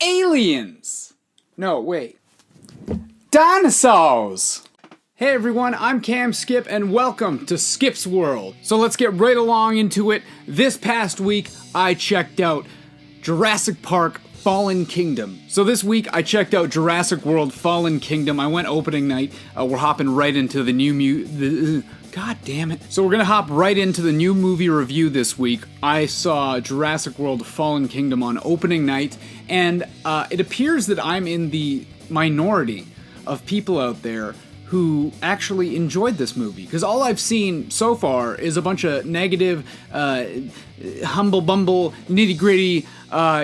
aliens. No, wait. Dinosaurs. Hey everyone, I'm Cam Skip and welcome to SkipsWorld. So let's get right along into it. This past week, I checked out Jurassic Park Fallen Kingdom. So this week, I checked out Jurassic World Fallen Kingdom. I went opening night. We're hopping right into the new God damn it. So we're gonna hop right into the new movie review this week. I saw Jurassic World Fallen Kingdom on opening night, and it appears that I'm in the minority of people out there who actually enjoyed this movie. Because all I've seen so far is a bunch of negative, humble bumble, nitty gritty,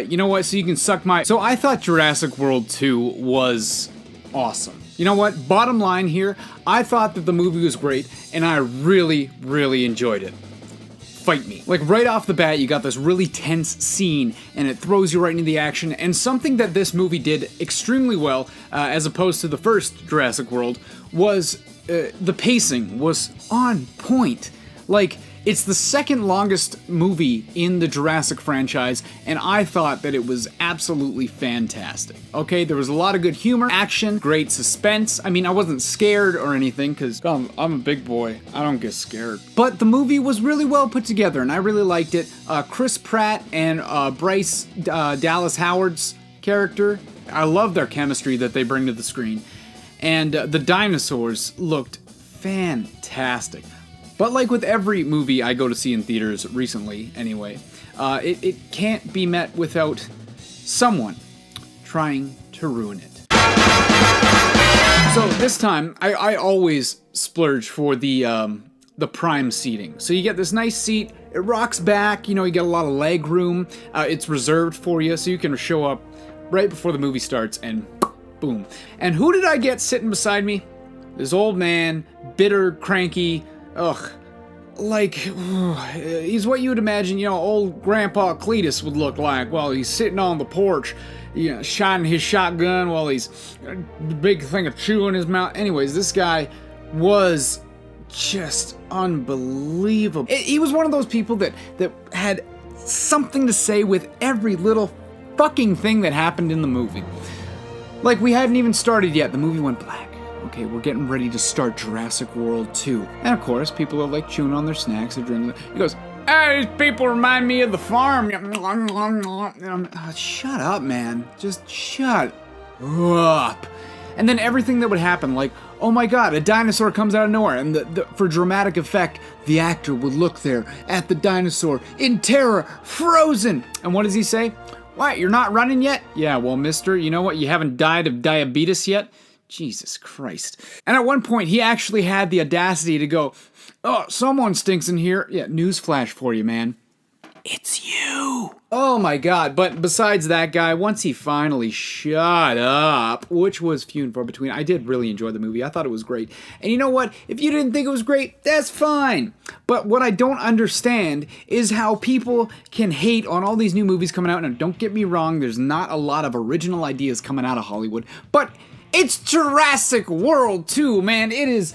you know what, so you can suck my... So I thought Jurassic World 2 was awesome. You know what, bottom line here, I thought that the movie was great, and I really, really enjoyed it. Fight me. Like, right off the bat, you got this really tense scene, and it throws you right into the action, and something that this movie did extremely well, as opposed to the first Jurassic World, was the pacing was on point. Like, it's the second longest movie in the Jurassic franchise, and I thought that it was absolutely fantastic. Okay, there was a lot of good humor, action, great suspense. I mean, I wasn't scared or anything, because I'm a big boy. I don't get scared. But the movie was really well put together, and I really liked it. Chris Pratt and Bryce Dallas Howard's character, I love their chemistry that they bring to the screen. And the dinosaurs looked fantastic. But like with every movie I go to see in theaters recently, anyway, it can't be met without someone trying to ruin it. So this time, I always splurge for the prime seating. So you get this nice seat, it rocks back, you know, you get a lot of leg room, it's reserved for you, so you can show up right before the movie starts and boom. And who did I get sitting beside me? This old man, bitter, cranky, ugh, like, he's what you would imagine, you know, old Grandpa Cletus would look like while he's sitting on the porch, you know, shining his shotgun while he's a big thing of chew in his mouth. Anyways, this guy was just unbelievable. He was one of those people that had something to say with every little fucking thing that happened in the movie. Like, we hadn't even started yet, the movie went black. Okay, we're getting ready to start Jurassic World 2. And of course, people are like chewing on their snacks, they're drinking. He goes, "Hey, these people remind me of the farm." Shut up, man. Just shut up. And then everything that would happen, like, oh my god, a dinosaur comes out of nowhere, and for dramatic effect, the actor would look there at the dinosaur in terror, frozen. And what does he say? "What, you're not running yet?" "Yeah, well, mister, you know what? You haven't died of diabetes yet?" Jesus Christ. And at one point, he actually had the audacity to go, "Oh, someone stinks in here." Yeah, newsflash for you, man. It's you. Oh my god. But besides that guy, once he finally shut up, which was few and far between, I did really enjoy the movie. I thought it was great. And you know what? If you didn't think it was great, that's fine. But what I don't understand is how people can hate on all these new movies coming out. And don't get me wrong, there's not a lot of original ideas coming out of Hollywood, but it's Jurassic World 2, man. It is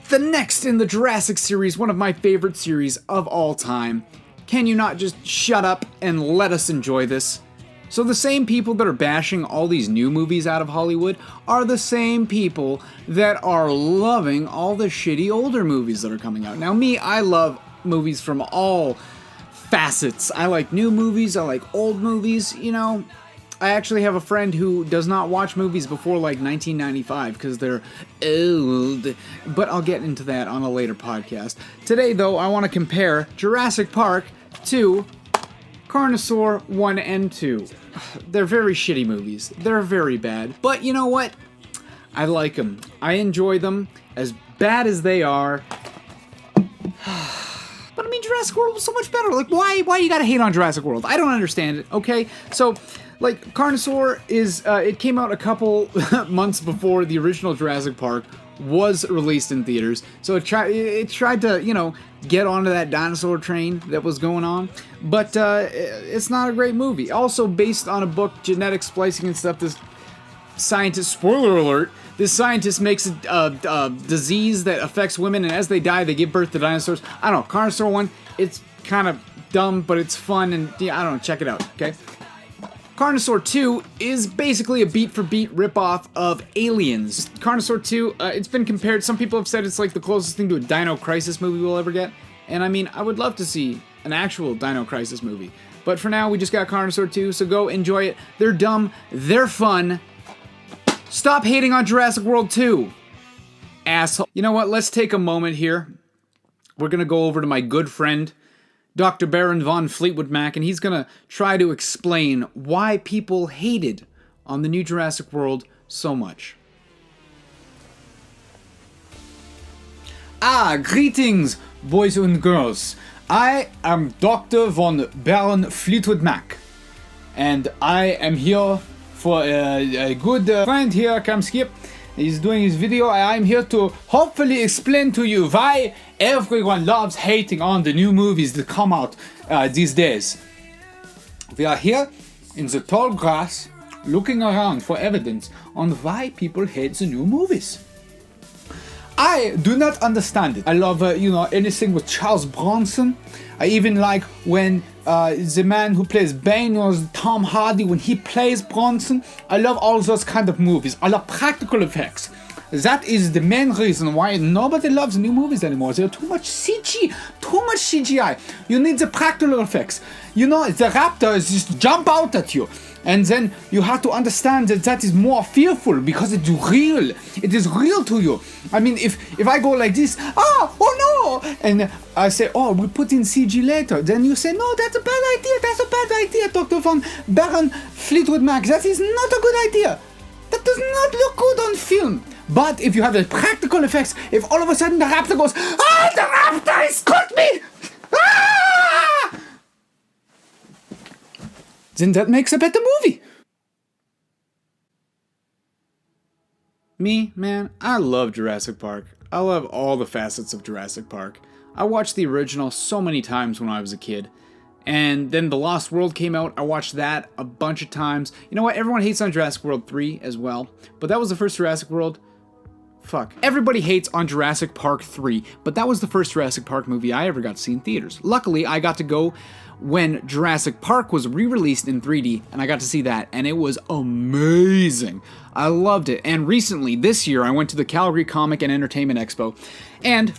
the next in the Jurassic series, one of my favorite series of all time. Can you not just shut up and let us enjoy this? So the same people that are bashing all these new movies out of Hollywood are the same people that are loving all the shitty older movies that are coming out. Now me, I love movies from all facets. I like new movies, I like old movies, you know. I actually have a friend who does not watch movies before like 1995 because they're old, but I'll get into that on a later podcast. Today, though, I want to compare Jurassic Park to Carnosaur 1 and 2. They're very shitty movies. They're very bad, but you know what? I like them. I enjoy them, as bad as they are. But I mean, Jurassic World was so much better. Like, why you gotta hate on Jurassic World? I don't understand it, okay? So, like, Carnosaur is, it came out a couple months before the original Jurassic Park was released in theaters, so it tried to, you know, get onto that dinosaur train that was going on, but it's not a great movie. Also based on a book, genetic splicing and stuff, this scientist, spoiler alert, this scientist makes a disease that affects women, and as they die, they give birth to dinosaurs. I don't know, Carnosaur 1, it's kind of dumb, but it's fun, and yeah, I don't know, check it out, okay? Carnosaur 2 is basically a beat-for-beat ripoff of Aliens. Carnosaur 2, it's been compared, some people have said it's like the closest thing to a Dino Crisis movie we'll ever get. And I mean, I would love to see an actual Dino Crisis movie. But for now, we just got Carnosaur 2, so go enjoy it. They're dumb, they're fun. Stop hating on Jurassic World 2, asshole. You know what, let's take a moment here. We're gonna go over to my good friend, Dr. Baron von Fleetwood Mac, and he's gonna try to explain why people hated on the new Jurassic World so much. Greetings, boys and girls. I am Dr. von Baron Fleetwood Mac, and I am here for a good friend here, Skip. He's doing his video. I'm here to hopefully explain to you why everyone loves hating on the new movies that come out these days. We are here in the tall grass looking around for evidence on why people hate the new movies. I do not understand it. I love, anything with Charles Bronson. I even like when the man who plays Bane was Tom Hardy when he plays Bronson. I love all those kind of movies. I love practical effects. That is the main reason why nobody loves new movies anymore. There's too much CG, too much CGI. You need the practical effects. The raptors just jump out at you. And then you have to understand that that is more fearful because it's real. It is real to you. I mean, if I go like this, oh no! And I say, oh, we put in CG later. Then you say, no, that's a bad idea. That's a bad idea, Dr. von Baron Fleetwood Mac. That is not a good idea. That does not look good on film. But if you have the practical effects, if all of a sudden the raptor goes, the raptor has caught me! Then that makes a better movie. Me, man, I love Jurassic Park. I love all the facets of Jurassic Park. I watched the original so many times when I was a kid. And then The Lost World came out. I watched that a bunch of times. You know what? Everyone hates on Jurassic World 3 as well. But that was the first Jurassic World. Fuck. Everybody hates on Jurassic Park 3. But that was the first Jurassic Park movie I ever got to see in theaters. Luckily, I got to go when Jurassic Park was re-released in 3D, and I got to see that, and it was amazing. I loved it. And recently, this year, I went to the Calgary Comic and Entertainment Expo, and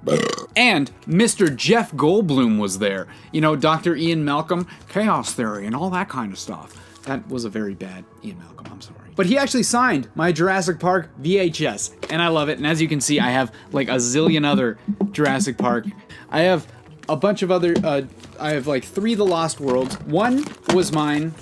Mr. Jeff Goldblum was there. You know, Dr. Ian Malcolm, Chaos Theory, and all that kind of stuff. That was a very bad Ian Malcolm, I'm sorry. But he actually signed my Jurassic Park VHS, and I love it. And as you can see, I have like a zillion other Jurassic Park. I have a bunch of other, I have like 3 The Lost Worlds. One was mine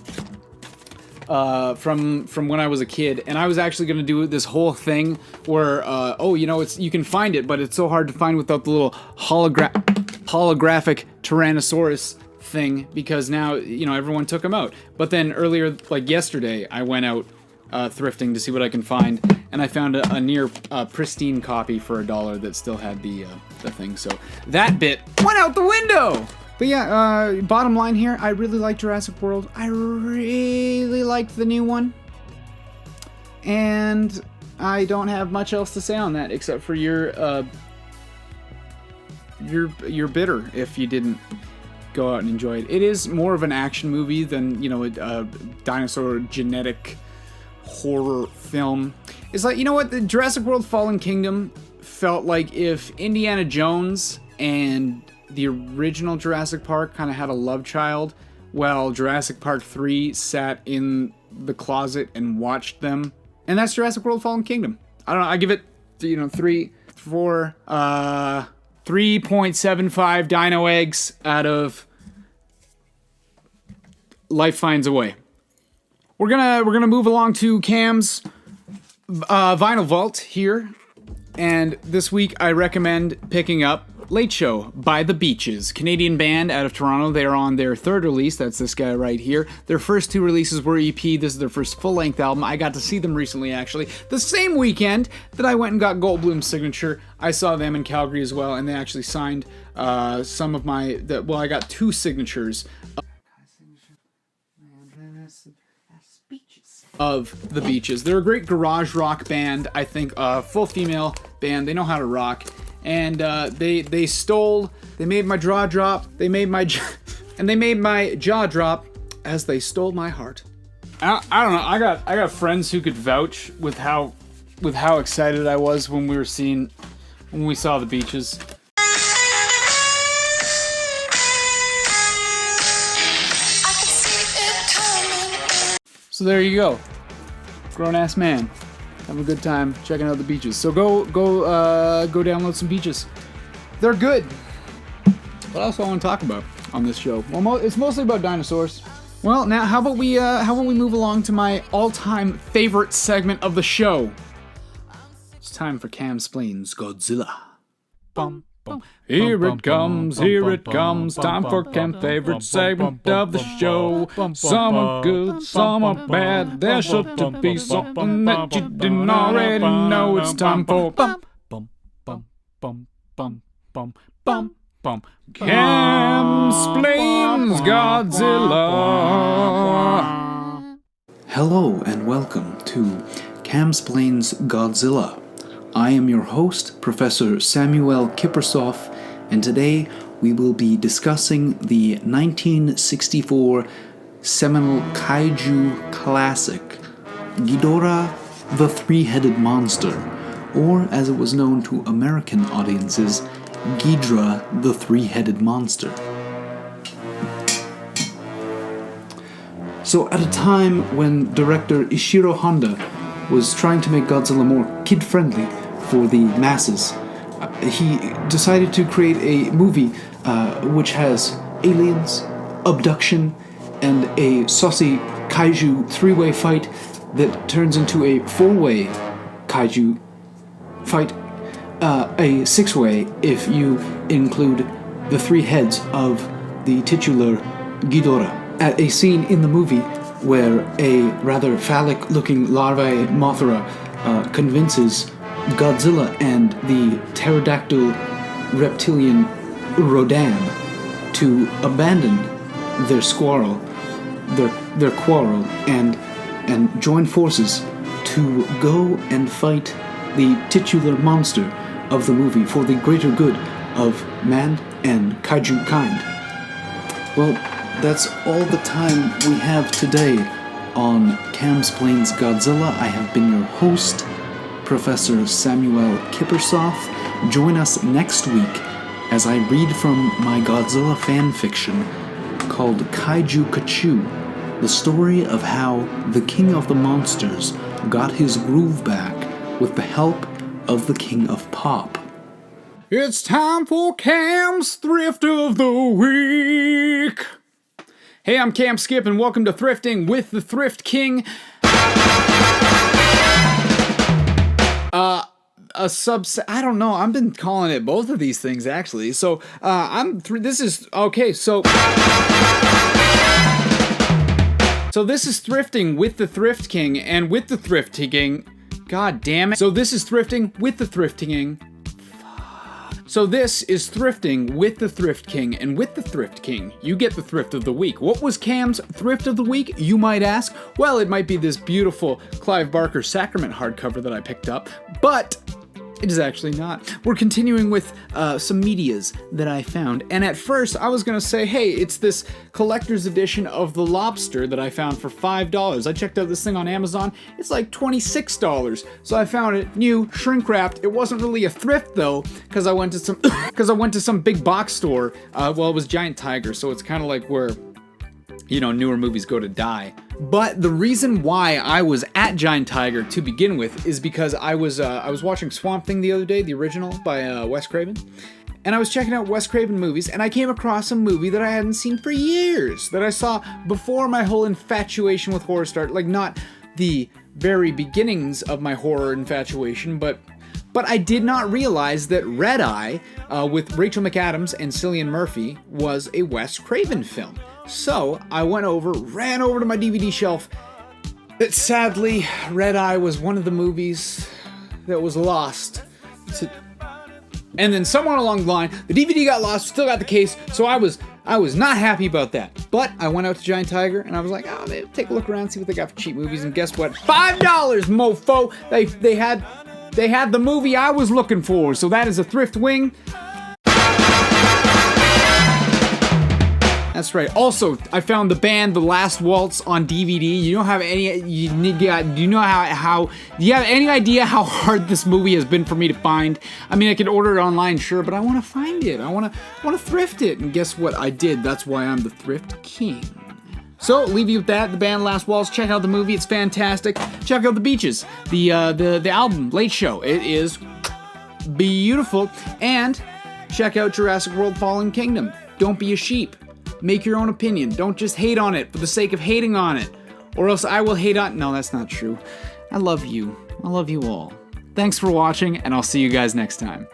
from when I was a kid, and I was actually going to do this whole thing where, you can find it, but it's so hard to find without the little holographic Tyrannosaurus thing, because now, everyone took them out. But then earlier, like yesterday, I went out thrifting to see what I can find, and I found a near pristine copy for $1 that still had the thing, so that bit went out the window! But yeah, bottom line here, I really like Jurassic World. I really liked the new one. And I don't have much else to say on that, except for you're bitter if you didn't go out and enjoy it. It is more of an action movie than, a dinosaur genetic horror film. It's like, the Jurassic World Fallen Kingdom felt like if Indiana Jones and the original Jurassic Park kind of had a love child, while Jurassic Park 3 sat in the closet and watched them. And that's Jurassic World Fallen Kingdom. I don't know, I give it, 3.75 dino eggs out of Life Finds a Way. We're gonna move along to Cam's vinyl vault here, and this week I recommend picking up Late Show by The Beaches, Canadian band out of Toronto. They are on their 3rd release. That's this guy right here. Their first 2 releases were EP. This is their first full-length album. I got to see them recently, actually. The same weekend that I went and got Goldblum's signature, I saw them in Calgary as well, and they actually signed some of I got 2 signatures of The Beaches. They're a great garage rock band, I think, full female band. They know how to rock. And they made my jaw drop. They made my jaw drop as they stole my heart. I don't know. I got friends who could vouch with how excited I was when we saw the beaches. So there you go, grown ass man, have a good time checking out the beaches. So go download some beaches. They're good. What else do I want to talk about on this show? Well, it's mostly about dinosaurs. Well, now how about we move along to my all-time favorite segment of the show? It's time for Cam Splain's Godzilla. Bum, bum. Here it comes, time for Cam's favorite segment of the show. Some are good, some are bad, there's sure to be something that you didn't already know. It's time for bum, bum, bum, bum, bum, bum, bum, bum. Cam Splain's Godzilla. Hello and welcome to Cam Splain's Godzilla. I am your host, Professor Samuel Kippuirsoff, and today we will be discussing the 1964 seminal kaiju classic, Ghidrah the Three-Headed Monster, or as it was known to American audiences, Ghidrah the Three-Headed Monster. So at a time when director Ishiro Honda was trying to make Godzilla more kid-friendly for the masses, he decided to create a movie which has aliens, abduction, and a saucy kaiju three-way fight that turns into a four-way kaiju fight, a six-way if you include the three heads of the titular Ghidrah. At a scene in the movie where a rather phallic-looking larvae Mothra convinces Godzilla and the pterodactyl reptilian Rodan to abandon their quarrel, and join forces to go and fight the titular monster of the movie for the greater good of man and kaiju kind. Well, that's all the time we have today on Cam Splain's Godzilla. I have been your host, Professor Samuel Kippuirsoff. Join us next week as I read from my Godzilla fanfiction called Kaiju Kachu, the story of how the King of the Monsters got his groove back with the help of the King of Pop. It's time for Cam's Thrift of the Week! Hey, I'm Cam Skip, and welcome to Thrifting with the Thrift King. I don't know, I've been calling it both of these things, actually. So, this is Thrifting with the Thrift King, and with the Thrift King, god damn it. So this is Thrifting with the Thrift King. So this is Thrifting with the Thrift King, and with the Thrift King, you get the Thrift of the Week. What was Cam's Thrift of the Week, you might ask? Well, it might be this beautiful Clive Barker Sacrament hardcover that I picked up, but it is actually not. We're continuing with some medias that I found, and at first I was gonna say, hey, it's this collector's edition of The Lobster that I found for $5. I checked out this thing on Amazon, it's like $26. So I found it new, shrink wrapped. It wasn't really a thrift though, because I went to some big box store. Well, it was Giant Tiger, so it's kind of like where, you know, newer movies go to die. But the reason why I was at Giant Tiger to begin with is because I was watching Swamp Thing the other day, the original by Wes Craven, and I was checking out Wes Craven movies, and I came across a movie that I hadn't seen for years, that I saw before my whole infatuation with horror started. Like, not the very beginnings of my horror infatuation, but I did not realize that Red Eye, with Rachel McAdams and Cillian Murphy, was a Wes Craven film. So I ran over to my DVD shelf. That sadly, Red Eye was one of the movies that was lost. And then somewhere along the line, the DVD got lost, still got the case, so I was not happy about that. But I went out to Giant Tiger, and I was like, oh, maybe take a look around, see what they got for cheap movies, and guess what? $5, mofo! They had the movie I was looking for, so that is a thrift wing. That's right. Also, I found the band The Last Waltz on DVD. You don't have any. Do you know how? Do you have any idea how hard this movie has been for me to find? I mean, I could order it online, sure, but I want to find it. I want to thrift it. And guess what? I did. That's why I'm the thrift king. So, leave you with that. The band Last Waltz. Check out the movie. It's fantastic. Check out The Beaches. The album Late Show. It is beautiful. And check out Jurassic World: Fallen Kingdom. Don't be a sheep. Make your own opinion. Don't just hate on it for the sake of hating on it. Or else I will hate on... No, that's not true. I love you. I love you all. Thanks for watching, and I'll see you guys next time.